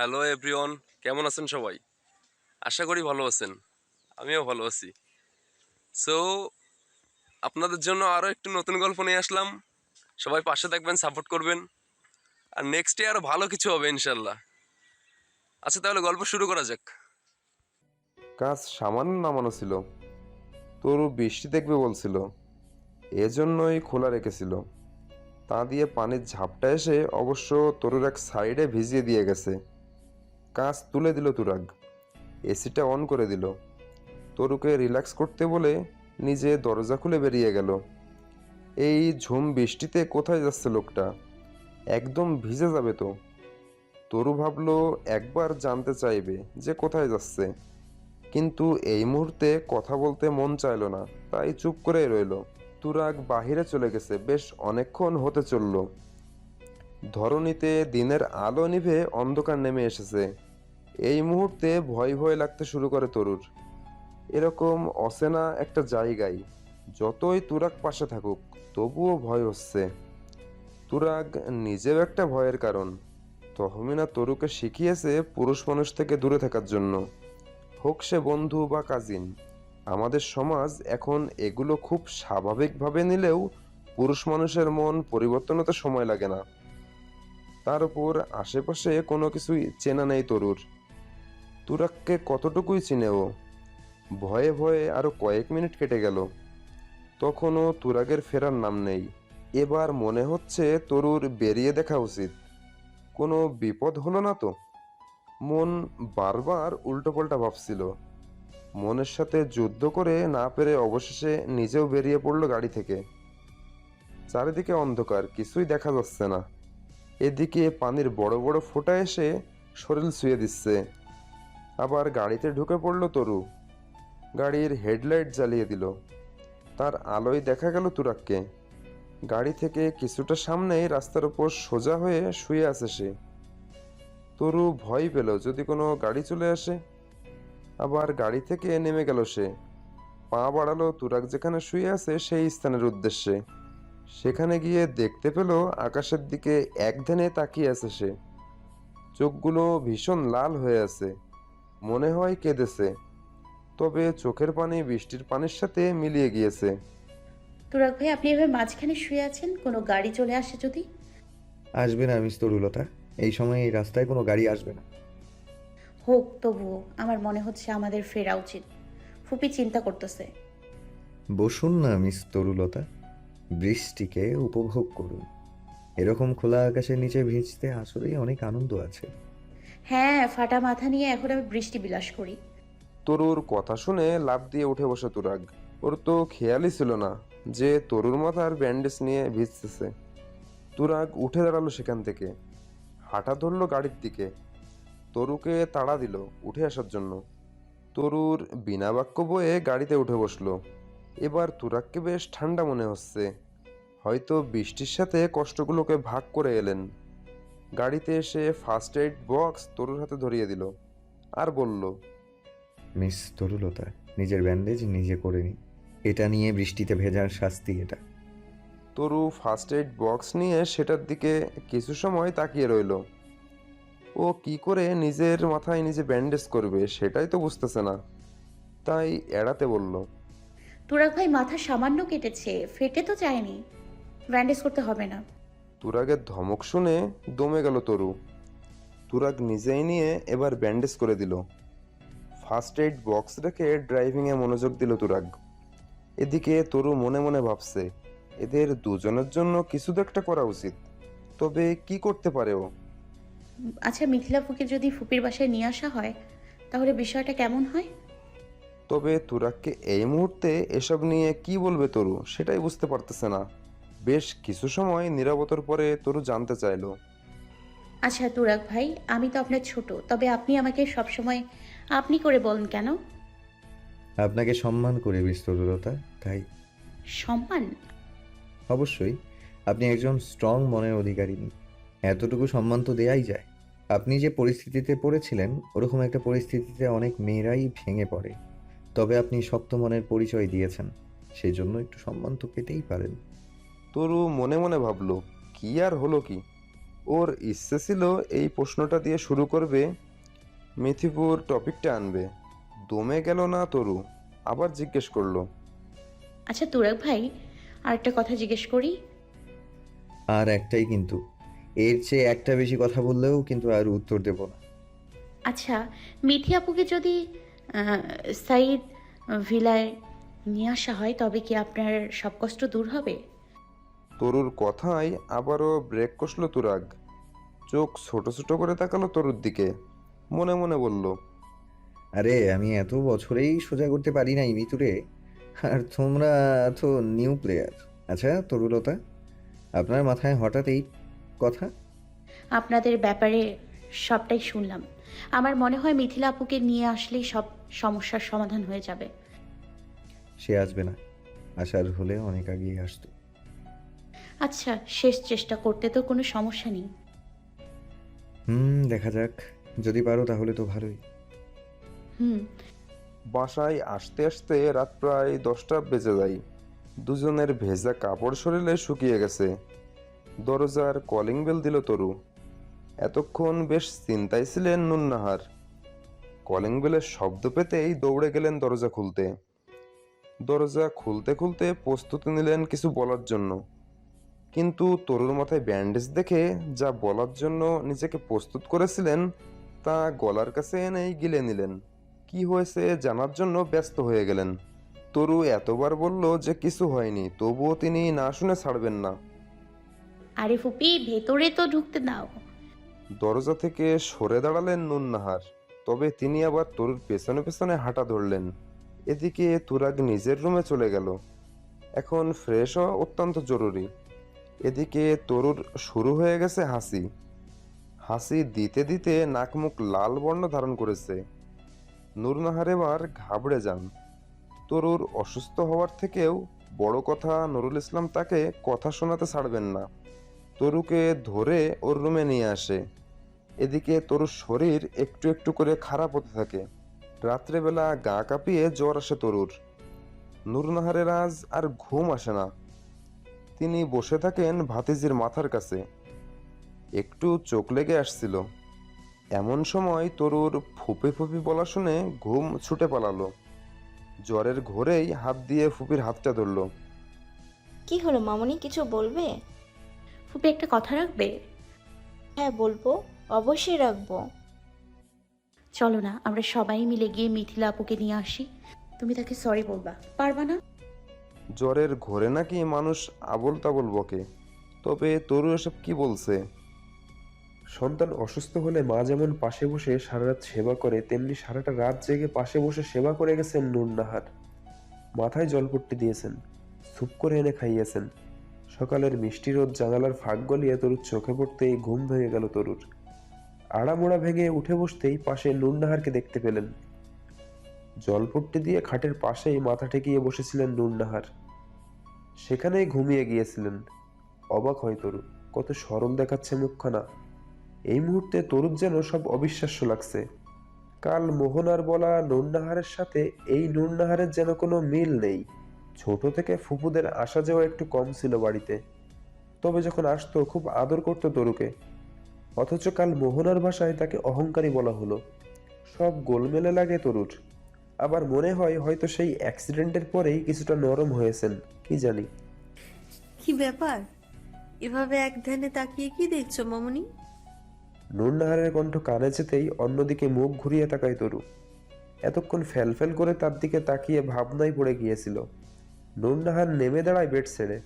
Hello everyone, কেমন আছেন সবাই? আশা করি ভালো আছেন। আমিও ভালো আছি। সো আপনাদের জন্য আরও একটু নতুন গল্প নিয়ে আসলাম। সবাই পাশে থাকবেন, সাপোর্ট করবেন। আর নেক্সট ডে আরও ভালো কিছু হবে ইনশাল্লাহ। আচ্ছা, তাহলে গল্প শুরু করা যাক। কাজ সামান্য নামানো ছিল। তরু বৃষ্টি দেখবে বলছিল, এজন্যই খোলা রেখেছিল। তা দিয়ে পানির ঝাপটা এসে অবশ্য তরুর এক সাইডে ভিজিয়ে দিয়ে গেছে। কাজ তুলে দিল তুরাগ, এসিটা অন করে দিল। তরুকে রিল্যাক্স করতে বলে নিজে দরজা খুলে বেরিয়ে গেল। এই ঝুম বৃষ্টিতে কোথায় যাচ্ছে লোকটা? একদম ভিজে যাবে তো। তরু ভাবলো একবার জানতে চাইবে যে কোথায় যাচ্ছে, কিন্তু এই মুহূর্তে কথা বলতে মন চাইলো না, তাই চুপ করে রইল। তুরাগ বাহিরে চলে গেছে, বেশ অনেকক্ষণ হতে চলল। ধরণীতে দিনের আলো নিভে অন্ধকার নেমে এসেছে। এই মুহূর্তে ভয় ভয় লাগতে শুরু করে তরুর। এরকম অচেনা একটা জায়গায় যতই তুরাগ পাশে থাকুক, তবুও ভয় হচ্ছে। তুরাগ নিজেও একটা ভয়ের কারণ। তহমিনা তরুকে শিখিয়েছে পুরুষ মানুষ থেকে দূরে থাকার জন্য, হোক সে বন্ধু বা কাজিন। আমাদের সমাজ এখন এগুলো খুব স্বাভাবিকভাবে নিলেও পুরুষ মানুষের মন পরিবর্তন হতে সময় লাগে না। তার উপর আশেপাশে কোনো কিছুই চেনা নেই তরুর। তুরাককে কতটুকুই চিনে ও। ভয়ে ভয়ে আরো কয়েক মিনিট কেটে গেল, তখনও তুরাগের ফেরার নাম নেই। এবার মনে হচ্ছে তরুর বেরিয়ে দেখা উচিত। কোনো বিপদ হলো না তো? মন বারবার উল্টোপাল্টা ভাবছিল। মনের সাথে যুদ্ধ করে না পেরে অবশেষে নিজেও বেরিয়ে পড়ল গাড়ি থেকে। চারিদিকে অন্ধকার, কিছুই দেখা যাচ্ছে না। এদিকে পানির বড় বড় ফোঁটা এসে শরীর ছুঁয়ে দিচ্ছে। আবার গাড়িতে ঢুকে পড়ল তরু। গাড়ির হেডলাইট জ্বালিয়ে দিল। তার আলোয় দেখা গেল তুরাককে। গাড়ি থেকে কিছুটা সামনেই রাস্তার উপর সোজা হয়ে শুয়ে আছে সে। তরু ভয় পেল যদি কোনো গাড়ি চলে আসে। আবার গাড়ি থেকে নেমে গেল সে। পা বাড়ালো তুরাগ যেখানে শুয়ে আছে সেই স্থানের উদ্দেশ্যে। সেখানে গিয়ে দেখতে পেল আকাশের দিকে একধ্যানে তাকিয়ে আছে সে। চোখগুলো ভীষণ লাল হয়ে আছে, মনে হয় কেঁদেছে। তবে চোখের পানি বৃষ্টির পানির সাথে মিলিয়ে গিয়েছে। তুরাগ ভাই, আপনি এভাবে মাঝখানে শুয়ে আছেন, কোনো গাড়ি চলে আসে যদি? আসবে না মিস তরুলতা। এই সময় এই রাস্তায় কোনো গাড়ি আসবে না। হোক, তবুও আমার মনে হচ্ছে আমাদের ফেরা উচিত। ফুপি চিন্তা করতেছে। বসুন না মিস তরুলতা, বৃষ্টিকে উপভোগ করুন। এরকম খোলা আকাশের নিচে ভিজতে আসলেই অনেক আনন্দ আছে। হ্যাঁ, ফাটা মাথা নিয়ে এখন আমি বৃষ্টি বিলাস করি। তরুর কথা শুনে লাফ দিয়ে উঠে বসে তুরাগ। ওর তো খেয়ালই ছিল না যে তরুর মাথার ব্যান্ডেজ নিয়ে ভিজতেছে। তুরাগ উঠে দাঁড়ালো সেখান থেকে, হাঁটা ধরলো গাড়ির দিকে। তরুকে তাড়া দিল উঠে আসার জন্য। তরুর বিনা বাক্য বয়ে গাড়িতে উঠে বসলো। এবার তুরাগকে বেশ ঠান্ডা মনে হচ্ছে। হয়তো বৃষ্টির সাথে কষ্টগুলোকে ভাগ করে এলেন। গাড়িতে এসে ফার্স্ট এইড বক্স তরুর হাতে ধরিয়ে দিল আর বলল, মিস তরুলতা, নিজের ব্যান্ডেজ নিজে করে নিন। এটা নিয়ে বৃষ্টিতে ভেজার শাস্তি এটা। তরু ফার্স্ট এইড বক্স নিয়ে সেটার দিকে কিছু সময় তাকিয়ে রইল। ও কি করে নিজের মাথায় নিজে ব্যান্ডেজ করবে সেটাই তো বুঝতেছে না, তাই এড়াতে বলল। তুরাগ ভাই, মাথা সামান্য কেটেছে, ফেটে তো যায়নি। ব্যান্ডেজ করতে হবে না। তুরাগের ধমক শুনে দমে গেল তরু। তুরাগ নিজেই নিয়ে এবার ব্যান্ডেজ করে দিল। ফার্স্ট এইড বক্স রেখে ড্রাইভিংয়ে মনোযোগ দিল তুরাগ। এদিকে তরু মনে মনে ভাবছে, এদের দুজনের জন্য কিছু তো একটা করা উচিত। তবে কি করতে পারে ও? আচ্ছা, মিথিলা ফুকে যদি ফুপির বাসায় নিয়ে আসা হয়, তাহলে বিষয়টা কেমন হয়? তবে তুরাগকে এই মুহূর্তে এসব নিয়ে কি বলবে তরু সেটাই বুঝতে পারতেছে না। বেশ কিছু সময় নীরবতার পরে তরু জানতে চাইলো, আচ্ছা তুরাগ ভাই, আমি তো আপনার ছোট, তবে আপনি আমাকে সবসময় আপনি করে বলেন কেন? আপনাকে সম্মান করে মিস তরুলতা, তাই। সম্মান? অবশ্যই। আপনি একজন স্ট্রং মনের অধিকারিণী। এতটুকু সম্মান তো দেয়াই যায়। আপনি যে পরিস্থিতিতে পড়েছিলেন, ওরকম একটা পরিস্থিতিতে অনেক মেয়েরাই ভেঙে পড়ে। তবে আপনি শক্ত মনের পরিচয় দিয়েছেন, সেই জন্য একটু সম্মান তো পেতেই পারেন। তরু মনে মনে ভাবলো, কি আর হলো কি? ওর ইচ্ছে ছিল এই প্রশ্নটা দিয়ে শুরু করবে, মিথিপুর টপিকটা আনবে। দমে গেল না তরু, আবার জিজ্ঞেস করলো, আচ্ছা তুরাগ ভাই, আর একটা কথা জিজ্ঞেস করি। আর একটাই কিন্তু, এর চেয়ে একটা বেশি কথা বললেও কিন্তু আর উত্তর দেব না। আচ্ছা, মিথি আপুকে যদি আহ, সাইদ ভিলায় নিয়ে আসা হয় তবে কি আপনার সব কষ্ট দূর হবে? তরুর কথায় আবারও ব্রেক কষল তুরাগ। চোখ ছোট ছোট করে তাকালো তরুর দিকে, মনে মনে বলল, আরে আমি এত বছরেই সোজা করতে পারি নাই মিতুরে, আর তোমরা তো নিউ প্লেয়ার। আচ্ছা তরুলতা, আপনার মাথায় হঠাৎ এই কথা? আপনাদের ব্যাপারে সবটাই শুনলাম। আমার মনে হয় মিথিলা আপুকে নিয়ে আসলেই সব সমস্যার সমাধান হয়ে যাবে। সে আসবে না, আসার হলে অনেক আগেই আসতো। আচ্ছা, শেষ চেষ্টা করতে তো কোনো সমস্যা নেই। দেখা যাক, যদি পারো তাহলে তো ভালোই। হুম। বাসায় আসতে আসতে রাত প্রায় 10টা বেজে যায়। দুজনের ভেজা কাপড় শরীরে শুকিয়ে গেছে। দরজার কলিং বেল দিল তরু। এতক্ষণ বেশ চিন্তায় ছিলেন নুন্নাহার। কলিং বেলের শব্দ পেতেই দৌড়ে গেলেন দরজা খুলতে। দরজা খুলতে খুলতে প্রস্তুতি নিলেন কিছু বলার জন্য, কিন্তু তরুর মাথায় ব্যান্ডেজ দেখে যা বলার জন্য নিজেকে প্রস্তুত করেছিলেন তা গলার কাছে এনেই গিলে নিলেন। কি হয়েছে জানার জন্য ব্যস্ত হয়ে গেলেন। তরু এতবার বলল যে কিছু হয়নি, তবুও তিনি না শুনে ছাড়বেন না। আরে ফুপি, ভেতরে তো ঢুকতে দাও। দরজা থেকে সরে দাঁড়ালেন নুন্নাহার, তবে তিনি আবার তরুর পেছনে পেছনে হাঁটা ধরলেন। এদিকে তুরাগ নিজের রুমে চলে গেল। এখন ফ্রেশ হওয়া অত্যন্ত জরুরি। এদিকে তরুর শুরু হয়ে গেছে হাসি। হাসি দিতে দিতে নাক মুখ লাল বর্ণ ধারণ করেছে। নূরনাহার এবার ঘাবড়ে যান। তরুর অসুস্থ হওয়ার থেকেও বড় কথা, নুরুল ইসলাম তাকে কথা শোনাতে ছাড়বেন না। তরুকে ধরে ওর রুমে নিয়ে আসে। এদিকে তরুর শরীর একটু একটু করে খারাপ হতে থাকে। রাত্রেবেলা গা কাঁপিয়ে জ্বর আসে তরুর। নূরনাহারের আজ আর ঘুম আসে না। তিনি বসে থাকেন ভাতিজির মাথার কাছে। একটু চোখ লেগে আসছিল। এমন সময় তরুর ফুপি ফুপি বলা শুনে ঘুম ছুটে পালালো। জ্বরের ঘোরেই হাত দিয়ে ফুপির হাতটা ধরলো। কি হলো মামুনি, কিছু বলবে? ফুপি, একটা কথা রাখবে? হ্যাঁ বলবো, অবশ্যই রাখবো। চলো না, আমরা সবাই মিলে গিয়ে মিথিলা আপুকে নিয়ে আসি। তুমি তাকে সরি বলবা, পারবা না? জ্বরের ঘোরে নাকি মানুষ আবোল তাবোল বকে, তবে তরু এসব কি বলছে? সন্তান অসুস্থ হলে মা যেমন পাশে বসে সারা রাত সেবা করে, তেমনি সারাটা রাত জেগে পাশে বসে সেবা করে গেছেন নুরনাহার। মাথায় জলপট্টি দিয়েছেন, স্যুপ করে এনে খাইয়েছেন। সকালের মিষ্টি রোদ জানালার ফাঁক গলিয়ে তরুর চোখে পড়তেই ঘুম ভেঙে গেল তরুর। আড়ামোড়া ভেঙে উঠে বসতেই পাশে নুরনাহারকে দেখতে পেলেন। জলপট্টি দিয়ে খাটের পাশেই মাথা ঠেকিয়ে বসেছিলেন নুরনাহার। সেখানেই ঘুমিয়ে গিয়েছিলেন। অবাক হয় তরু, কত সরল দেখাচ্ছে মুখখানা। এই মুহূর্তে তরুর যেন সব অবিশ্বাস্য লাগছে। কাল মোহনার বলা নুরনাহারের সাথে এই নুরনাহারের যেন কোনো মিল নেই। ছোট থেকে ফুপুদের আসা যাওয়া একটু কম ছিল বাড়িতে, তবে যখন আসতো খুব আদর করতো তরুকে। অথচ কাল মোহনার ভাষায় তাকে অহংকারী বলা হলো। সব গোলমেলে লাগে তরুর। আবার মনে হয় হয়তো সেই অ্যাক্সিডেন্টের পরেই কিছুটা নরম হয়েছেন, কি জানি। কি ব্যাপার, এভাবে এক ধ্যানে তাকিয়ে কি দেখছো মামুনি? নুরনাহারের কণ্ঠ কানে যেতেই অন্যদিকে মুখ ঘুরিয়ে তাকায় তরু। এতক্ষণ ফ্যালফ্যাল করে তার দিকে তাকিয়ে ভাবনায় পড়ে গিয়েছিল। নুরনাহার নেমে দাঁড়ায় বেড ছেড়ে।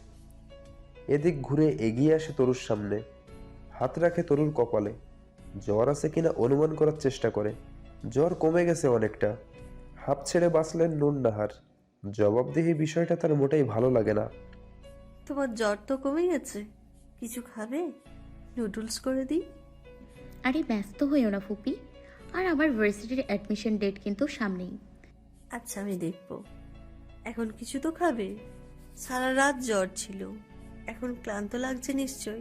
এদিক ঘুরে এগিয়ে আসে তরুর সামনে, হাত রাখে তরুর কপালে। জ্বর আছে কিনা অনুমান করার চেষ্টা করে। জ্বর কমে গেছে অনেকটা। হাঁপ ছেড়ে বাঁচলেন নুরনাহার। জবাবদিহি বিষয়টা তার মোটেই ভালো লাগে না। তোমার জ্বর তো কমে গেছে, কিছু খাবে? নুডলস করে দিই? আরে ব্যস্ত হইও না ফুপি, আর আমার ভার্সিটির অ্যাডমিশন ডেট কিন্তু সামনেই। আচ্ছা আমি দেখবো। এখন কিছু তো খাবে? সারা রাত জ্বর ছিল, এখন ক্লান্ত লাগছে নিশ্চয়।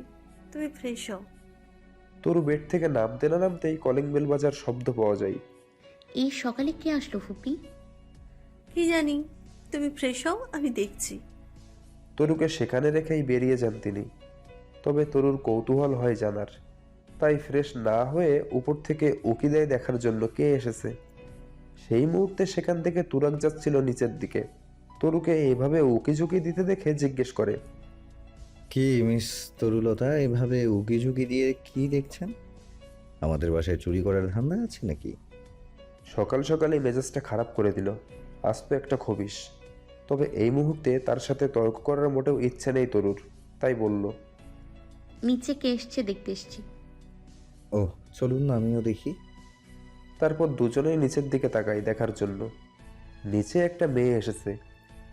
তুমি ফ্রেশ হও। তরু বেড থেকে নামতে না নামতেই কলিং বেল বাজার শব্দ পাওয়া যায়। এই সকালে কে আসলো ফুপি? কি জানি, তুমি ফ্রেশ হও, আমি দেখছি। তরুকে সেখানে রেখেই বেরিয়ে যান তিনি। তবে তরুর কৌতূহল হয় জানার তাই ফ্রেশ না হয়ে উপর থেকে উকি দেয় দেখার জন্য কে এসেছে। সেই মুহূর্তে সেখান থেকে তুরাগ যাচ্ছিল নিচের দিকে। তরুকে এভাবে উকিঝুঁকি দিতে দেখে জিজ্ঞেস করে, কি মিস তরুলতা, এভাবে উকিঝুঁকি দিয়ে কি দেখছেন? আমাদের বাসায় চুরি করার ধান্দা আছে নাকি? সকাল সকালে মেজাজটা খারাপ করে দিল। আস্ত একটা খবিশ। তবে এই মুহূর্তে তার সাথে তর্ক করার মোটেও ইচ্ছে নেই তরুর, তাই বলল, নিচে কে এসছে দেখতে এসছি। ও, চলুন না আমিও দেখি। তারপর দুজনেই নিচের দিকে তাকাই দেখার জন্য। নিচে একটা মেয়ে এসেছে,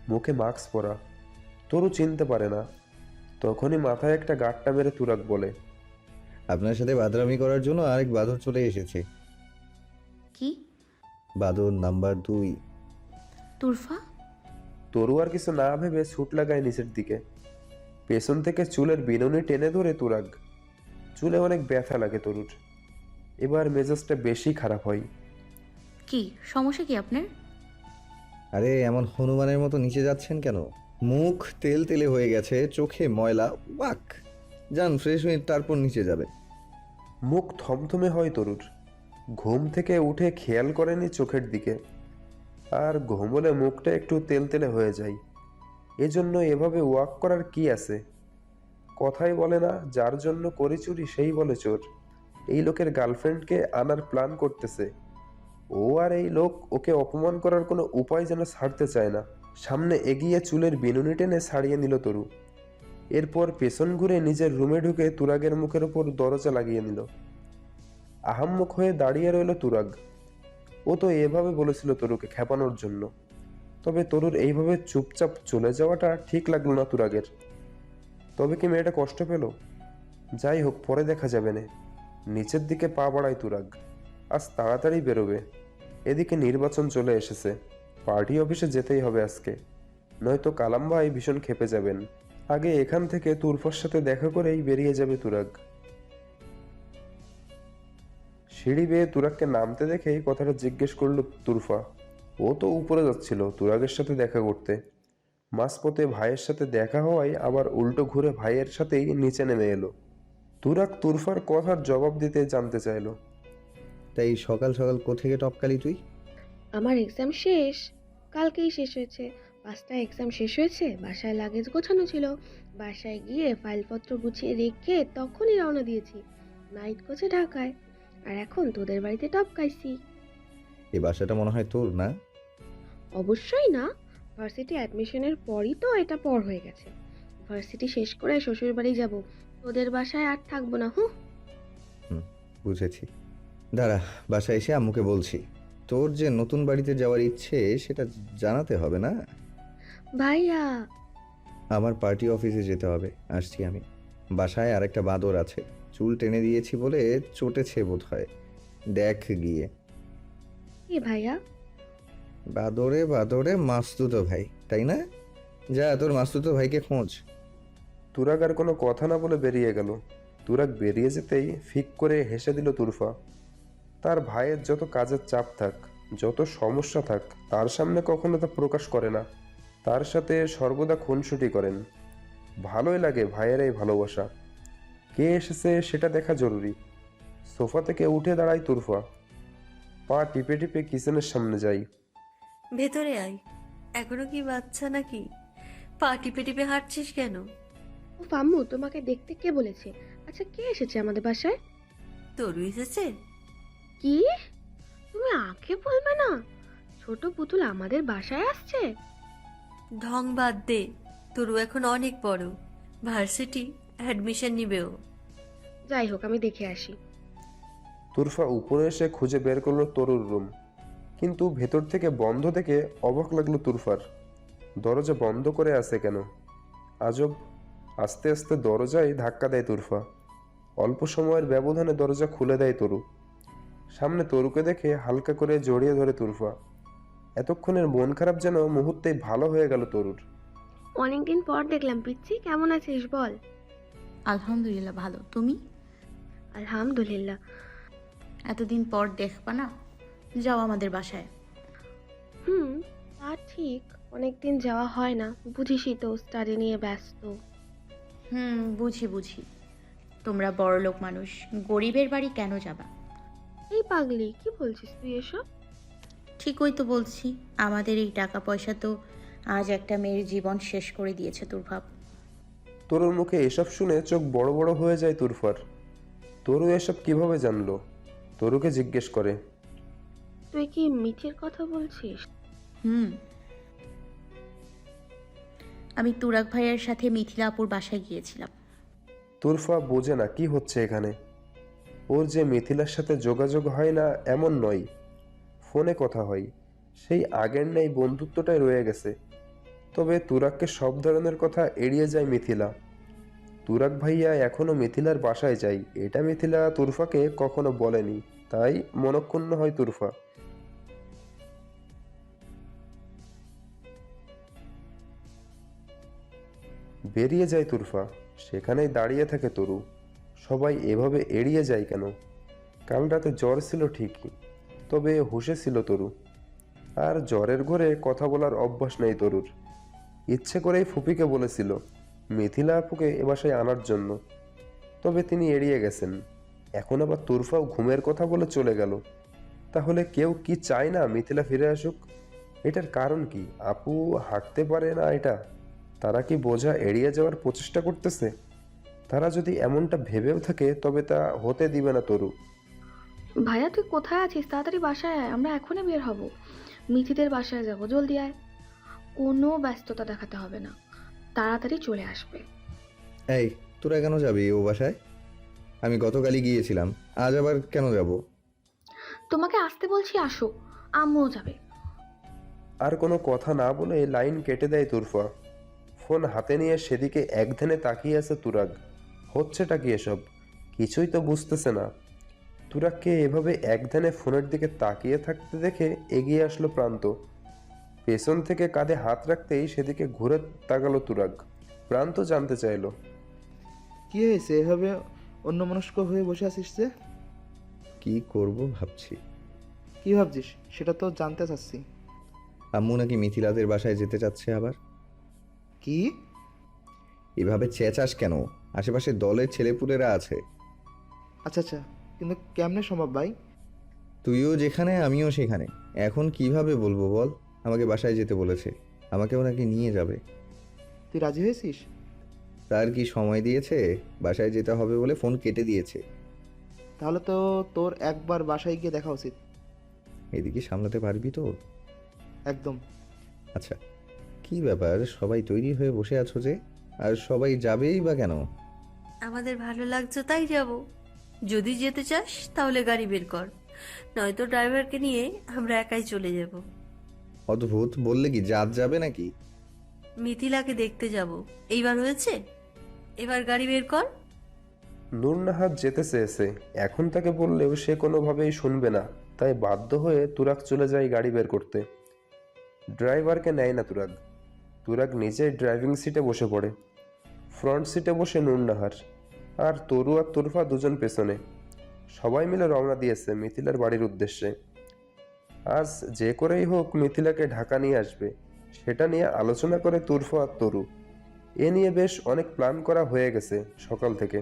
মুখে মাস্ক পরা। তরু চিনতে পারে না। তখনই মাথায় একটা গাঁটটা মেরে তুরাগ বলে, আপনার সাথে বাদরামি করার জন্য আরেক বাদর চলে এসেছে। কি? বাদর নাম্বার 2। তুরফা? তরু আর কিছু না ভেবে ছুট লাগায় নিচের দিকে। পেছন থেকে চুলের বিনুনি টেনে ধরে তুরাগ। চুলে অনেক ব্যথা লাগে তরুর। এবার মেজাজটা বেশি খারাপ হয়। কি সমস্যা কি আপনার? আরে এমন হনুমানের মতো নিচে যাচ্ছেন কেন? মুখ তেল তেলে হয়ে গেছে, চোখে ময়লা, ওয়াক। যান ফ্রেশ হয়ে তারপর নিচে যাবে। মুখ থমথমে হয় তরুর। ঘুম থেকে উঠে খেয়াল করেনি চোখের দিকে। আর ঘুমলে মুখটা একটু তেলতেলে হয়ে যায়। এজন্য এভাবে ওয়াক করার কি আছে? কথাই বলে না, যার জন্য করি চুরি সেই বলে চোর। এই লোকের গার্লফ্রেন্ডকে আনার প্ল্যান করতেছে ও, আর এই লোক ওকে অপমান করার কোনো উপায় যেন ছাড়তে চায় না। সামনে এগিয়ে চুলের বিনুনি টেনে ছাড়িয়ে নিল তরু। এরপর পেছন ঘুরে নিজের রুমে ঢুকে তুরাগের মুখের ওপর দরজা লাগিয়ে নিল। আহাম্মক হয়ে দাঁড়িয়ে রইল তুরাগ। ও তো এভাবে বলেছিল তরুকে খেপানোর জন্য। তবে তরুর এইভাবে চুপচাপ চলে যাওয়াটা ঠিক লাগলো না তুরাগের। তবে কি মেয়েটা কষ্ট পেল? যাই হোক, পরে দেখা যাবে না। নিচের দিকে পা বাড়ায় তুরাগ। আজ তাড়াতাড়ি বেরোবে। এদিকে নির্বাচন চলে এসেছে। পার্টি অফিসে যেতেই হবে আজকে, নয়তো কালাম ভাই ভীষণ ক্ষেপে যাবেন। আগে এখান থেকে তুরফার সাথে দেখা করেই বেরিয়ে যাবে তুরাগ। সিঁড়ি বেয়ে তুরাগকে নামতে দেখেই কথাটা জিজ্ঞেস করলো তুরফা। ও তো উপরে যাচ্ছিল তুরাগের সাথে দেখা করতে। মাঝপথে ভাইয়ের সাথে দেখা হওয়ায় আবার উল্টো ঘুরে ভাইয়ের সাথেই নিচে নেমে এলো। তুরাগ তুরফার কথার জবাব দিতে জানতে চাইলো, তাই সকাল সকাল কোত্থেকে টপকালি তুই? আমার এক্সাম শেষ, কালকেই শেষ হয়েছে। 5টায় এক্সাম শেষ হয়েছে, বাসায় লাগেজ গোছানো ছিল। বাসায় গিয়ে ফাইলপত্র গুছিয়ে রেখে তখনই রওনা দিয়েছি নাইট কোচে ঢাকায়। আর এখন তোদের বাড়িতে টপকাইছি। এই বাসাটা মনে হয় তোর না? অবশ্যই না, ভার্সিটি অ্যাডমিশনের পরই তো এটা পর হয়ে গেছে। ভার্সিটি শেষ করে শ্বশুর বাড়ি যাব, তোদের বাসায় আর থাকবো না। বুঝেছি। দাঁড়া, বাসায় এসে আম্মুকে বলছি। তোর যে নতুন বাড়িতে যাওয়ার ইচ্ছে সেটা জানাতে হবে না? ভাইয়া, আমার পার্টি অফিসে যেতে হবে, আসছি আমি। বাসায় আরেকটা বাদর আছে, চুল টেনে দিয়েছি বলে চটেছে বোধ হয়। দেখ গিয়ে। কি ভাইয়া? বাদরে বাদরে মাস্তুতো ভাই, তাই না? যা তোর মাস্তুতো ভাইকে খোঁজ। তুরাগ আর কোনো কথা না বলে বেরিয়ে গেল। তুরাগ বেরিয়ে যেতেই ফিক করে হেসে দিল তুরফা। তার ভাইয়ের যত কাজের চাপ থাক, যত সমস্যা থাক, তার সামনে কখনো তা প্রকাশ করে না। তার সাথে সর্বদা খুনসুটি করেন। ভালোই লাগে ভাইয়ের এই ভালোবাসা। কে এসেছে সেটা দেখা জরুরি। সোফা থেকে উঠে দাঁড়ায় তুরফা। পা টিপে টিপে কিচেনের সামনে যাই। ভেতরে আয়। এখনো কি বাচ্চা নাকি? পা টিপে টিপে হাঁটছিস কেন? ও ফাম্মু, তোমাকে দেখতে কে বলেছে? আচ্ছা, কে এসেছে আমাদের বাসায়? তরু এসেছে? কি? তুমি আগে বলবে না? ছোট পুতুল আমাদের বাসায় আসছে? ঢং বাদ দে, তরু এখন অনেক বড়, ভার্সিটি অ্যাডমিশন নিবেও। যাই হোক, আমি দেখে আসি। তুরফা উপরে এসে খুঁজে বের করলো তরুর রুম, কিন্তু ভেতর থেকে বন্ধ দেখে অবাক লাগলো তুরফার। দরজা বন্ধ করে আছে কেন? আজব। আস্তে আস্তে দরজায় ধাক্কা দেয় তুরফা। অল্প সময়ের ব্যবধানে দরজা খুলে দেয় তরু। সামনে তরুকে দেখে হালকা করে জড়িয়ে ধরে তুরফা। এতক্ষণের মন খারাপ যেন মুহূর্তেই ভালো হয়ে গেল তরুর। অনেকদিন পর দেখলাম পিচ্ছি, কেমন আছিস বল? আলহামদুলিল্লাহ ভালো, তুমি? আলহামদুলিল্লাহ। এতদিন পর দেখবা না, যাও আমাদের বাসায়। তা ঠিক, অনেকদিন যাওয়া হয় না, বুঝিসই তো, স্টাডি নিয়ে ব্যস্ত। বুঝি বুঝি। তোমরা বড়লোক মানুষ, গরিবের বাড়ি কেন যাবা? এই পাগলি, কি বলছিস তুই এসব? ঠিকই তো বলছি, আমাদের এই টাকা পয়সা তো আজ একটা মেয়ের জীবন শেষ করে দিয়েছে দুর্ভাব। তরুর মুখে এসব শুনে চোখ বড় বড় হয়ে যায় তুরফার। তরু এসব কিভাবে জানলো? তরুকে জিজ্ঞেস করে। তুই কি মিঠির কথা বলছিস? হুম, আমি তুরাগ ভাইয়ের সাথে মিথিলা আপুর বাসায় গিয়েছিলাম। তুরফা বোঝে না কি হচ্ছে এখানে। ওর যে মিথিলার সাথে যোগাযোগ হয় না এমন নয়, ফোনে কথা হয়, সেই আগের ন্যায় বন্ধুত্বটাই রয়ে গেছে। তবে তুরাগকে সব ধরনের কথা এড়িয়ে যায় মিথিলা। তুরাগ ভাইয়া এখনো মিথিলার বাসায় যায়, এটা মিথিলা তুরফাকে কখনো বলেনি, তাই মনক্ষুণ্ণ হয় তুরফা। বেরিয়ে যায় তুরফা, সেখানেই দাঁড়িয়ে থাকে তরু। সবাই এভাবে এড়িয়ে যায় কেন? কাল রাতে জ্বর ছিল ঠিকই, তবে হুঁশে ছিল তরু। আর জ্বরের ঘরে কথা বলার অভ্যাস নেই তরুর। ইচ্ছে করেই ফুপিকে বলেছিল মিথিলা আপুকে এ বাসায় আনার জন্য, তবে তিনি এড়িয়ে গেছেন। এখন আবার তুরফাও ঘুমের কথা বলে চলে গেল। তাহলে কেউ কি চায় না মিথিলা ফিরে আসুক? এটার কারণ কি? আপু হাঁটতে পারে না এটা? তারা কি বোঝা এড়িয়ে যাওয়ার প্রচেষ্টা করতেছে? তারা যদি এমনটা ভেবেও থাকে তবে তা হতে দিবে না তরু। ভাইয়া তুই কোথায় আছিস? তাড়াতাড়ি বাসায় আয়, আমরা এখনই বের হব। মিঠিদের বাসায় যাব, জলদি আয়। কোনো ব্যস্ততা দেখাতে হবে না, তাড়াতাড়ি চলে আসবে। এই, তোরা কেন যাবি ও বাসায়? আমি গতকালই গিয়েছিলাম, আজ আবার কেন যাব? তোমাকে আসতে বলছি, আসো, আম্মুও যাবে। আর কোনো কথা না বলে লাইন কেটে দেয় তুরফা। ফোন হাতে নিয়ে সেদিকে একধানে তাকিয়ে আছে তুরাগ। হচ্ছেটা কি এসব? কিছুই তো বুঝতেছে না। তুরাগকে এভাবে একধানে ফোনের দিকে তাকিয়ে থাকতে দেখে এগিয়ে আসলো প্রান্ত। পেছন থেকে কাঁধে হাত রাখতেই সেদিকে ঘুরে তাকালো তুরাগ। প্রান্ত জানতে চাইলো, কি হয়েছে এভাবে অন্যমনস্ক হয়ে বসে আছিস যে? কি করব ভাবছি। কি ভাবছিস সেটা তো জানতে চাচ্ছি। আম্মু নাকি মিথিলাদের বাসায় যেতে চাচ্ছে আবার। কি? এভাবে চেঁচাস কেন? আশেপাশে দলের ছেলেপুলেরা আছে। আচ্ছা আচ্ছা, কিন্তু কেমনে সম্ভব ভাই? তুইও যেখানে আমিও সেখানে, এখন কিভাবে বলবো বল? আমাকে বাসায় যেতে বলেছে, আমাকেও নাকি নিয়ে যাবে। তুই রাজি হয়েছিস? তার কি সময় দিয়েছে? বাসায় যেতে হবে বলে ফোন কেটে দিয়েছে। তাহলে তো তোর একবার বাসায় গিয়ে দেখা উচিত। এদিকে সামলাতে পারবি তো? একদম। আচ্ছা, কি ব্যাপার, সবাই তৈরি হয়ে বসে আছো যে? আর সবাই যাবেই বা কেন? আমাদের ভালো লাগছে তাই যাব। যদি যেতে চাস তাহলে গাড়ি বের কর, নয়তো ড্রাইভারকে নিয়ে আমরা একাই চলে যাব। অদ্ভুত, বললে কি জাত যাবে নাকি? মিথিলাকে দেখতে যাব, এইবার হয়েছে, এবার গাড়ি বের কর। নূর নাহার যেতে চেয়েছে, এখন তাকে বললেও সে কোনোভাবেই শুনবে না, তাই বাধ্য হয়ে তুরাগ চলে যায় গাড়ি বের করতে। ড্রাইভারকে নেয় না তুরাগ। তুরাগ নিজেই ড্রাইভিং সিটে বসে পড়ে। ফ্রন্ট সিটে বসে নূর নাহার, আর তরু আর তুরফা দুজন পেছনে। সবাই মিলে রওনা দিয়েছে মিথিলার বাড়ির উদ্দেশ্যে। আজ যে করেই হোক মিথিলাকে ঢাকা নিয়ে আসবে, সেটা নিয়ে আলোচনা করে তুরফা আর তরু। এ নিয়ে বেশ অনেক প্ল্যান করা হয়ে গেছে সকাল থেকে।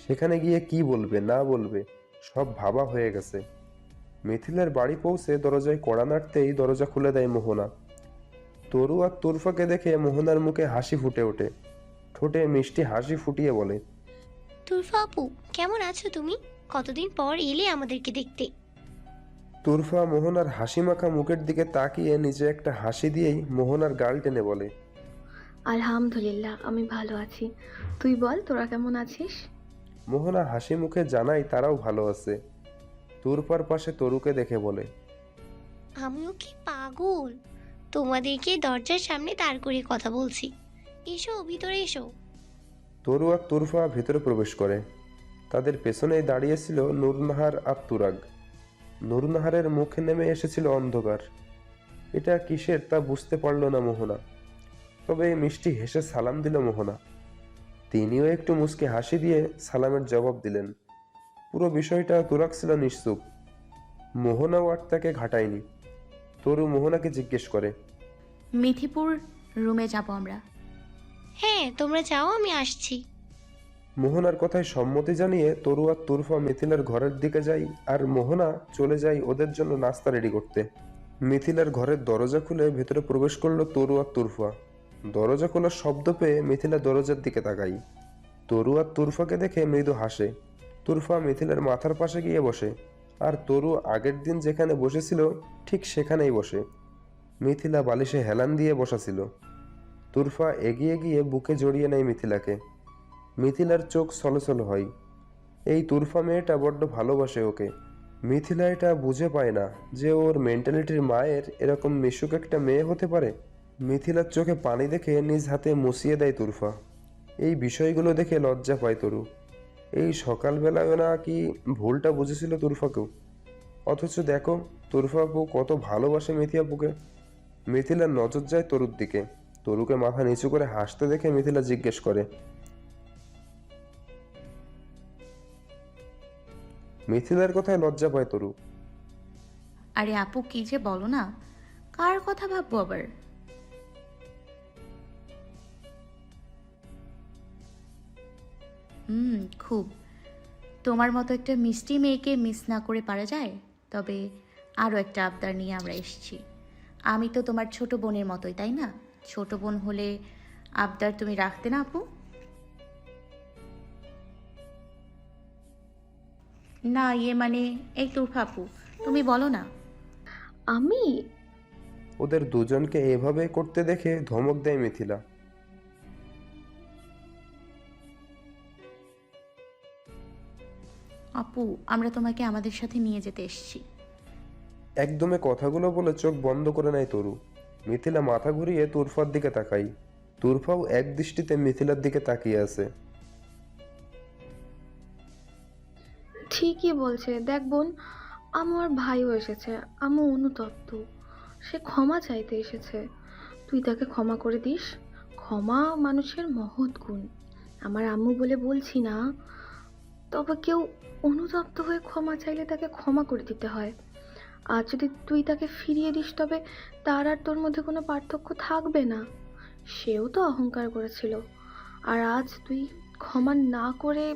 সেখানে গিয়ে কি বলবে না বলবে সব ভাবা হয়ে গেছে। মিথিলার বাড়ি পৌঁছে দরজায় কড়া নাড়তেই দরজা খুলে দেয় মোহনা। তরু আর তুরফাকে দেখে মোহনার মুখে হাসি ফুটে ওঠে, ঠোঁটে মিষ্টি হাসি ফুটিয়ে বলে, তুরফা আপু, কেমন আছো তুমি? কতদিন পর এলে আমাদেরকে দেখতে। তুরফা মোহনার হাসি মাখা মুখের দিকে তাকিয়ে নিজে একটা হাসি দিয়েই মোহনার গাল টেনে বলে, আলহামদুলিল্লাহ, আমি ভালো আছি। তুই বল, তোরা কেমন আছিস? মোহনা হাসি মুখে জানায় তারাও ভালো আছে। তুরফার পাশে তরুকে দেখে বলে, আমিও কি পাগল, তোমাদেরকে দরজার সামনে দাঁড় করে কথা বলছি। এসো ভিতরে এসো। তরু আর তুরফা ভিতরে প্রবেশ করে। তাদের পেছনেই দাঁড়িয়েছিল নূরনাহার আর তুরাগ। নূরনাহারের মুখে নেমে এসেছিল অন্ধকার। এটা কিসের তা বুঝতে পারল না মোহনা, তবে মিষ্টি হেসে সালাম দিল মোহনা। তিনিও একটু মুচকে হাসি দিয়ে সালামের জবাব দিলেন। পুরো বিষয়টা তুরাগ ছিল নিশ্চুপ। মোহনাও আর তাকে ঘাটায়নি। তরু মোহনাকে জিজ্ঞেস করে, মিথিপুর রুমে যাব আমরা। হ্যাঁ তোমরা যাও, আমি আসছি। মোহনার কথায় সম্মতি জানিয়ে তরু আর তুরফা মিথিলার ঘরের দিকে যায়, আর মোহনা চলে যায় ওদের জন্য নাস্তা রেডি করতে। মিথিলার ঘরের দরজা খুলে ভেতরে প্রবেশ করলো তরু আর তুরফা। দরজা খোলার শব্দ পেয়ে মিথিলা দরজার দিকে তাকাই। তরু আর তুরফাকে দেখে মৃদু হাসে। তুরফা মিথিলার মাথার পাশে গিয়ে বসে, আর তরু আগের দিন যেখানে বসেছিল ঠিক সেখানেই বসে। মিথিলা বালিশে হেলান দিয়ে বসা ছিল। তুরফা এগিয়ে গিয়ে বুকে জড়িয়ে নেয় মিথিলাকে। মিথিলার চোখ ছলছল হয়। এই তুরফা মেয়েটা বড্ড ভালোবাসে ওকে। মিথিলা এটা বুঝে পায় না যে ওর মেন্টালিটির মায়ের এরকম মিশুক একটা মেয়ে হতে পারে। মিথিলার চোখে পানি দেখে নিজ হাতে মুছিয়ে দেয় তুরফা। এই বিষয়গুলো দেখে লজ্জা পায় তরু। এই সকালবেলায় না কি ভুলটা বুঝেছিল তুরফাকেও? অথচ দেখো তুরফা আপু কত ভালোবাসে মিথি আপুকে। মিথিলার নজর যায় তরুর দিকে। তরুকে মাথা নিচু করে হাসতে দেখে মিথিলা জিজ্ঞেস করে, মিথিলার কথায় লজ্জা পায় তরু। আরে আপু কি যে বলো না, কার কথা ভাববো আবার? খুব। তোমার মতো একটা মিষ্টি মেয়েকে মিস না করে পারা যায়? তবে আরও একটা আবদার নিয়ে আমরা এসেছি। আমি তো তোমার ছোট বোনের মতোই, তাই না? ছোট বোন হলে আবদার তুমি রাখতে না আপু? না মানে এই তুরফা আপু, তুমি বলো না। আমি ওদের দুজনকে এভাবে করতে দেখে ধমক দেয় মিথিলা। আপু আমরা তোমাকে আমাদের সাথে নিয়ে যেতে এসেছি। একদমে কথাগুলো বলে চোখ বন্ধ করে নেয় তরু। মিথিলা মাথা ঘুরিয়ে তুরফার দিকে তাকাই। তুরফাও এক দৃষ্টিতে মিথিলার দিকে তাকিয়ে আছে। ঠিকই বলছে। দেখ বোন, আমার ভাইও এসেছে, আমার অনুতপ্ত। সে ক্ষমা চাইতে এসেছে, তুই তাকে ক্ষমা করে দিস। ক্ষমা মানুষের মহৎ গুণ। আমার আম্মু বলে বলছি না, তবে কেউ অনুতপ্ত হয়ে ক্ষমা চাইলে তাকে ক্ষমা করে দিতে হয়। আর যদি তুই তাকে ফিরিয়ে দিস, তবে তার আর তোর মধ্যে কোনো পার্থক্য থাকবে না। সেও তো অহংকার করেছিল, আর আজ তুই ক্ষমা না করে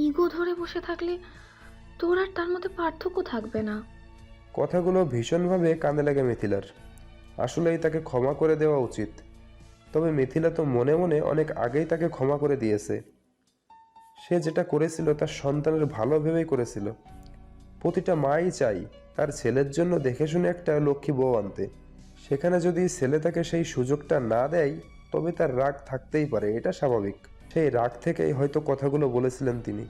ইগো ধরে বসে থাকলে তোর আর তার মধ্যে পার্থক্য থাকবে না। কথাগুলো ভীষণভাবে কানে লাগে মিথিলার। আসলেই তাকে ক্ষমা করে দেওয়া উচিত। তবে মিথিলা তো মনে মনে অনেক আগেই তাকে ক্ষমা করে দিয়েছে। সে যেটা করেছিল তার সন্তানের ভালো ভেবেই করেছিল। প্রতিটা মাই চাই তার ছেলের জন্য দেখে শুনে একটা লক্ষ্মী বউ আনতে। সেখানে যদি ছেলে তাকে সেই সুযোগটা না দেয়, তবে তার রাগ থাকতেই পারে, এটা স্বাভাবিক। সেই রাগ থেকেই হয়তো কথাগুলো বলেছিলেন তিনি।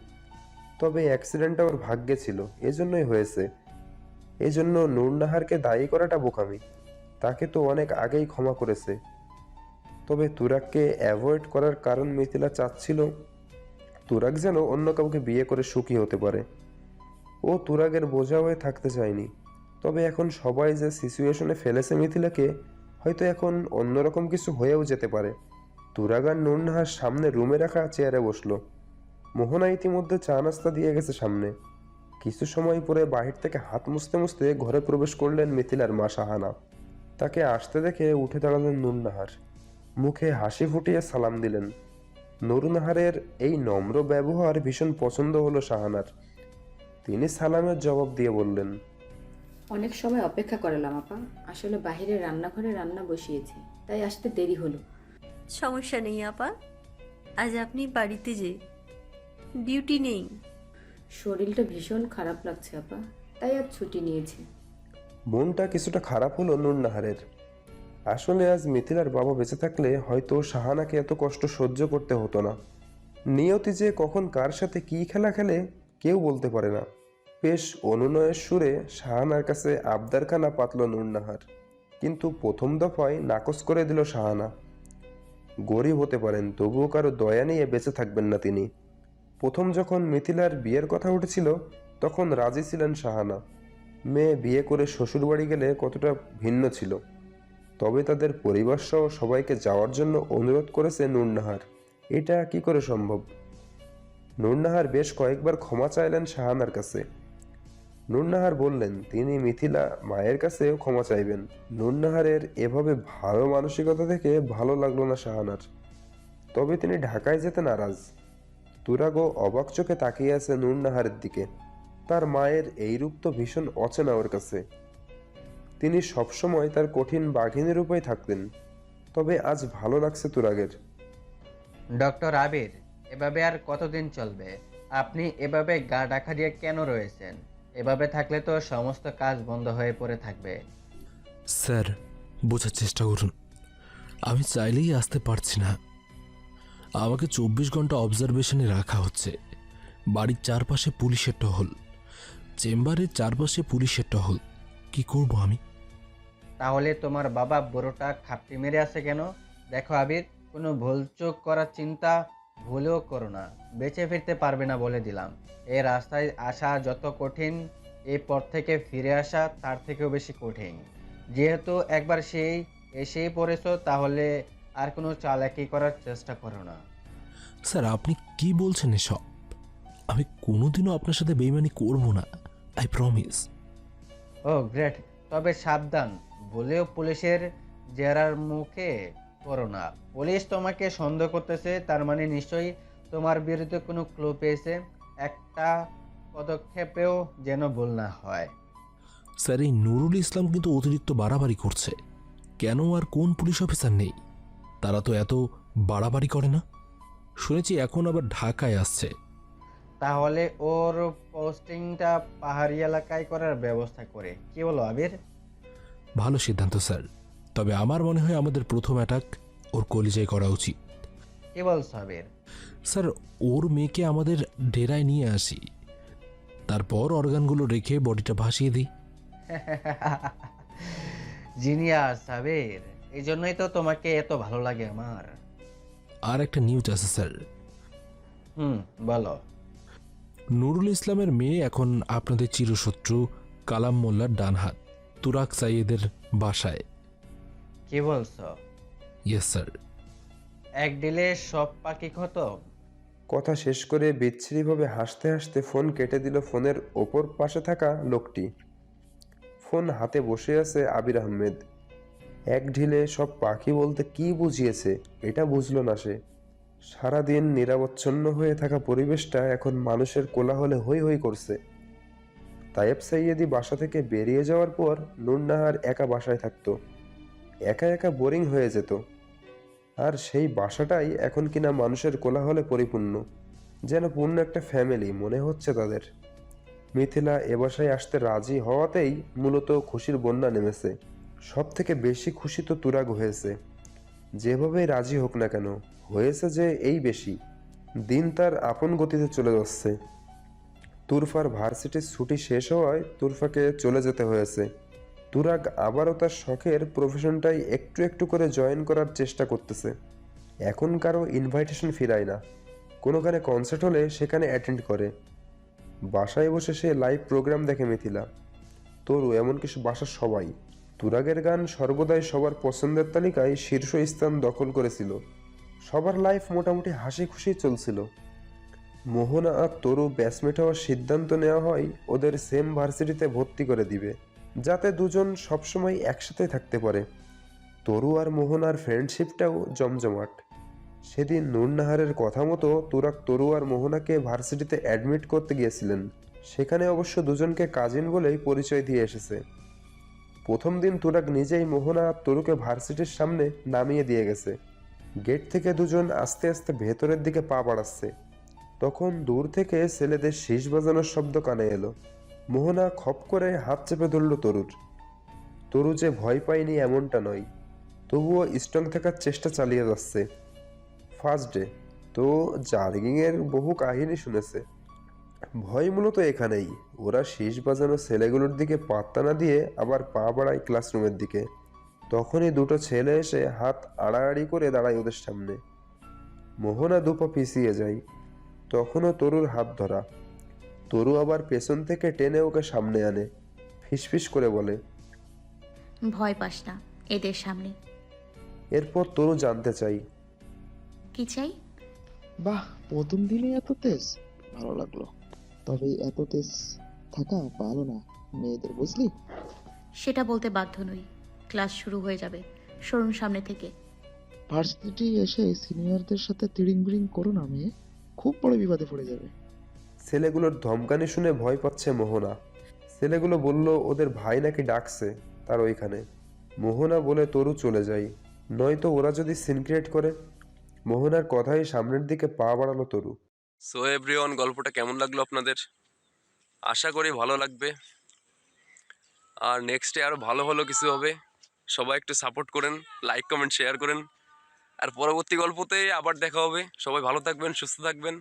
তবে অ্যাক্সিডেন্টটা ওর ভাগ্যে ছিল, এজন্যই হয়েছে। এজন্য নূরনাহারকে দায়ী করাটা বোকামি। তাকে তো অনেক আগেই ক্ষমা করেছে। তবে তুরাগকে অ্যাভয়েড করার কারণ মিথিলা চাচ্ছিল তুরাগ যেন অন্য কাউকে বিয়ে করে সুখী হতে পারে। ও তুরাগের বোঝা হয়ে থাকতে চায়নি। তবে এখন সবাই যে সিচুয়েশনে ফেলেছে মিথিলাকে, হয়তো এখন অন্যরকম কিছু হয়েও যেতে পারে। তুরাগ আর নূরনাহার সামনে রুমে রাখা চেয়ারে বসলো। মোহনা ইতিমধ্যে চা নাস্তা দিয়ে গেছে সামনে। কিছু সময় পরে বাহির থেকে হাত মুছতে মুছতে ঘরে প্রবেশ করলেন মিথিলার মা শাহানা। তাকে আসতে দেখে উঠে দাঁড়ালেন নূরনাহার। মুখে হাসি ফুটিয়ে সালাম দিলেন। নূরনাহারের এই নম্র ব্যবহার ভীষণ পছন্দ হলো শাহানার। তিনি সালামের জবাব দিয়ে বললেন, অনেক সময় অপেক্ষা করালাম আপা, আসলে বাইরে রান্নাঘরে রান্না বসিয়েছি, তাই আসতে দেরি হলো। সমস্যা নেই আপা, আজ আপনি বাড়িতে যে ডিউটি নেই। শরীরটা ভীষণ খারাপ লাগছে আপা, তাই আজ ছুটি নিয়েছি। মনটা কিছুটা খারাপ হলো নূরনাহারের। আসলে আজ মিথিলার বাবা বেঁচে থাকলে হয়তো শাহানাকে এত কষ্ট সহ্য করতে হতো না। নিয়তি যে কখন কার সাথে কি খেলা খেলে কেউ বলতে পারে না। বেশ অনুনয়ের সুরে শাহানার কাছে আবদারখানা পাতল নূরনাহার, কিন্তু প্রথম দফায় নাকচ করে দিল শাহানা। গরিব হতে পারেন, তবুও কারো দয়া নিয়ে বেঁচে থাকবেন না তিনি। প্রথম যখন মিথিলার বিয়ের কথা উঠেছিল, তখন রাজি ছিলেন শাহানা। মেয়ে বিয়ে করে শ্বশুরবাড়ি গেলে কতটা ভিন্ন ছিল। তবে তাদের পরিবার সহ সবাইকে যাওয়ার জন্য অনুরোধ করেছে নূরনাহার। এটা কি করে সম্ভব? নূরনাহার বেশ কয়েকবার ক্ষমা চাইলেন শাহানার কাছে। নূরনাহার বললেন তিনি মিথিলা মায়ের কাছেও ক্ষমা চাইবেন। নূরনাহারের এভাবে ভালো মানসিকতা থেকে ভালো লাগলো না শাহানার। তবে তিনি ঢাকায় যেতে নারাজ। তুরাগও অবাক চোখে তাকিয়ে আছে নূরনাহারের দিকে। তার মায়ের এই রূপ তো ভীষণ অচেনা ওর কাছে। তিনি সবসময় তার কঠিন বাঘিনী রূপেই থাকতেন। তবে আজ ভালো লাগছে তুরাগের। ডক্টর আবির, এভাবে আর কতদিন চলবে? আপনি এভাবে গা ঢাকা দিয়ে কেন রয়েছেন? এভাবে থাকলে তো সমস্ত কাজ বন্ধ হয়ে পড়ে থাকবে। স্যার, বোঝার চেষ্টা করুন। আমি চাইলেই আসতে পারছি না। আমাকে 24 ঘন্টা অবজারভেশনে রাখা হচ্ছে। বাড়ির চারপাশে পুলিশের টহল, চেম্বারের চারপাশে পুলিশের টহল। কি করব আমি? তাহলে তোমার বাবা বড়টা খাপটি মেরে আছে কেন? দেখো আবির, কোনো ভুলচুক করার চিন্তা ভুলেও করো না। বেঁচে ফিরতে পারবে না বলে দিলাম। এই রাস্তায় আসা যত কঠিন, এই পথ থেকে ফিরে আসা তার থেকেও বেশি কঠিন। যেহেতু একবার এসেই পড়েছো, তাহলে আর কোনো চালাকি করার চেষ্টা করো না। স্যার, আপনি কি বলছেন এসব? আমি কোনোদিনও আপনার সাথে বেইমানি করব না, আই প্রমিস। ও গ্রেট, তবে সাবধান, বলেও পুলিশের জেরার মুখে পড়ো না। পুলিশ তোমাকে সন্দেহ করতেছে, তার মানে নিশ্চয়ই তোমার বিরুদ্ধে কোনো ক্লু পেয়েছে। একটা পদক্ষেপেও যেন ভুল না হয়। স্যার, এই নুরুল ইসলাম কিন্তু অতিরিক্ত বাড়াবাড়ি করছে। কেন আর কোন পুলিশ অফিসার নেই? তারা তো এত বাড়াবাড়ি করে না। শুনেছি এখন আবার ঢাকায় আসছে। তাহলে ওর পোস্টিংটা পাহাড়ি এলাকায় করার ব্যবস্থা করে। কি বলো আবির? ভালো সিদ্ধান্ত স্যার। তবে আমার মনে হয় আমাদের প্রথম অ্যাটাক ওর কলিজায় করা উচিত। কি বলছো আবির? স্যার, ওর মেয়েকে আমাদের ডেরায় নিয়ে আসি, তারপর অর্গানগুলো রেখে বডিটা ভাসিয়ে দিই। জিনিয়াস আবির, এই জন্যই তো তোমাকে এত ভালো লাগে আমার। আর একটা নিউজ আছে স্যার। বলো। নুরুল ইসলামের মেয়ে এখন আপনাদের চিরশত্রু কালাম মোল্লার ডান হাত তুরাগ সাইয়েদের বাসায়। কি বলছো? Yes sir. এক ডিলে সব পাখি খতম। কথা শেষ করে বিচ্ছিরিভাবে হাসতে হাসতে ফোন কেটে দিল ফোনের ওপর পাশে থাকা লোকটি। ফোন হাতে বসে আছে আবির আহমেদ। এক ঢিলে সব পাখি বলতে কি বুঝিয়েছে এটা বুঝলো না সে। সারাদিন নিরাবচ্ছন্ন হয়ে থাকা পরিবেশটা এখন মানুষের কোলাহলে হৈ হৈ করছে। তায়েব সাইয়েদি বাসা থেকে বেরিয়ে যাওয়ার পর নূরনাহার একা বাসায় থাকতো। একা একা বোরিং হয়ে যেত। আর সেই বাসাটাই এখন কিনা মানুষের কোলাহলে পরিপূর্ণ, যেন পূর্ণ একটা ফ্যামিলি মনে হচ্ছে তাদের। মিথিলা এ বাসায় আসতে রাজি হওয়াতেই মূলত খুশির বন্যা নেমেছে। সব থেকে বেশি খুশি তো তুরাগ হয়েছে। যেভাবেই রাজি হোক না কেন, হয়েছে যে এই বেশি। দিন তার আপন গতিতে চলে যাচ্ছে। তুরফার ভার্সিটির ছুটি শেষ হওয়ায় তুরফাকে চলে যেতে হয়েছে। তুরাগ আবারও তার শখের প্রফেশনটাই একটু একটু করে জয়েন করার চেষ্টা করতেছে। এখন কারো ইনভাইটেশন ফিরায় না। কোনোখানে কনসার্ট হলে সেখানে অ্যাটেন্ড করে। বাসায় বসে সে লাইভ প্রোগ্রাম দেখে মিথিলা, তরু, এমনকি বাসার সবাই। তুরাগের গান সর্বদাই সবার পছন্দের তালিকায় শীর্ষ স্থান দখল করেছিল। সবার লাইফ মোটামুটি হাসি খুশি চলছিল। মোহনা আর তরু ব্যাচমেট হওয়ার সিদ্ধান্ত নেওয়া হয় ওদের সেম ভার্সিটিতে ভর্তি করে দিবে, যাতে দুজন সবসময় একসাথে থাকতে পারে। তরু আর মোহনার ফ্রেন্ডশিপটাও জমজমাট। সেদিন নূরনাহারের কথা মতো তুরাগ তরু আর মোহনাকে ভার্সিটিতে অ্যাডমিট করতে গিয়েছিলেন। সেখানে অবশ্য দুজনকে কাজিন বলেই পরিচয় দিয়ে এসেছে। প্রথম দিন তুরাগ নিজেই মোহনা আর তরুকে ভার্সিটির সামনে নামিয়ে দিয়ে গেছে। গেট থেকে দুজন আস্তে আস্তে ভেতরের দিকে পা বাড়াচ্ছে। তখন দূর থেকে ছেলেদের শীষ বাজানোর শব্দ কানে এলো। মোহনা খপ করে হাত চেপে ধরল তরুর। তরু যে ভয় পায়নি এমনটা নয়, তবুও স্ট্রং থাকার চেষ্টা চালিয়ে যাচ্ছে। ফার্স্ট ডে তো জার্গিংয়ের বহু কাহিনী শুনেছে। ভয় মূলত এখানেই, ওরা শীষ বাজানো ছেলেগুলোর দিকে পাত্তা না দিয়ে আবার পা বাড়ায় ক্লাসরুমের দিকে। তখনই দুটো ছেলে এসে হাত আড়াআড়ি করে দাঁড়ায় ওদের সামনে। মোহনা দুপা পিছিয়ে যায়। তখনও তরুর হাত ধরা। তরু আবার পেছন থেকে টেনে ওকে সামনে আনে, ফিসফিস করে বলে, ভয় পাস না এদের সামনে। এরপর তরু জানতে চাই, কি চাই? বাহ, প্রথম দিনে এত তেজ, ভালো লাগলো। তবে এত তেজ থাকা ভালো না মেয়েদের, বুঝলি? সেটা বলতে বাধ্য নই। ক্লাস শুরু হয়ে যাবে, সরুন সামনে থেকে। ভার্সিটি এসে সিনিয়রদের সাথে তিড়িং বিড়িং করো না মেয়ে। খুব বড় বিপদে পড়ে যাবে। ছেলেগুলোর ধমকানি শুনে ভয় পাচ্ছে মোহনা। ছেলেগুলো বলল ওদের ভাই নাকি ডাকছে তার ওইখানে। মোহনা বলে তরু চলে যায়, নয়তো ওরা যদি সিন ক্রিয়েট করে। মোহনার কথাই সামনের দিকে পা বাড়ালো তরু। সো এভরিওয়ান, গল্পটা কেমন লাগলো আপনাদের? আশা করি ভালো লাগবে। আর নেক্সটে আরও ভালো ভালো কিছু হবে। সবাই একটু সাপোর্ট করেন, লাইক কমেন্ট শেয়ার করেন। আর পরবর্তী গল্পতে আবার দেখা হবে। সবাই ভালো থাকবেন, সুস্থ থাকবেন।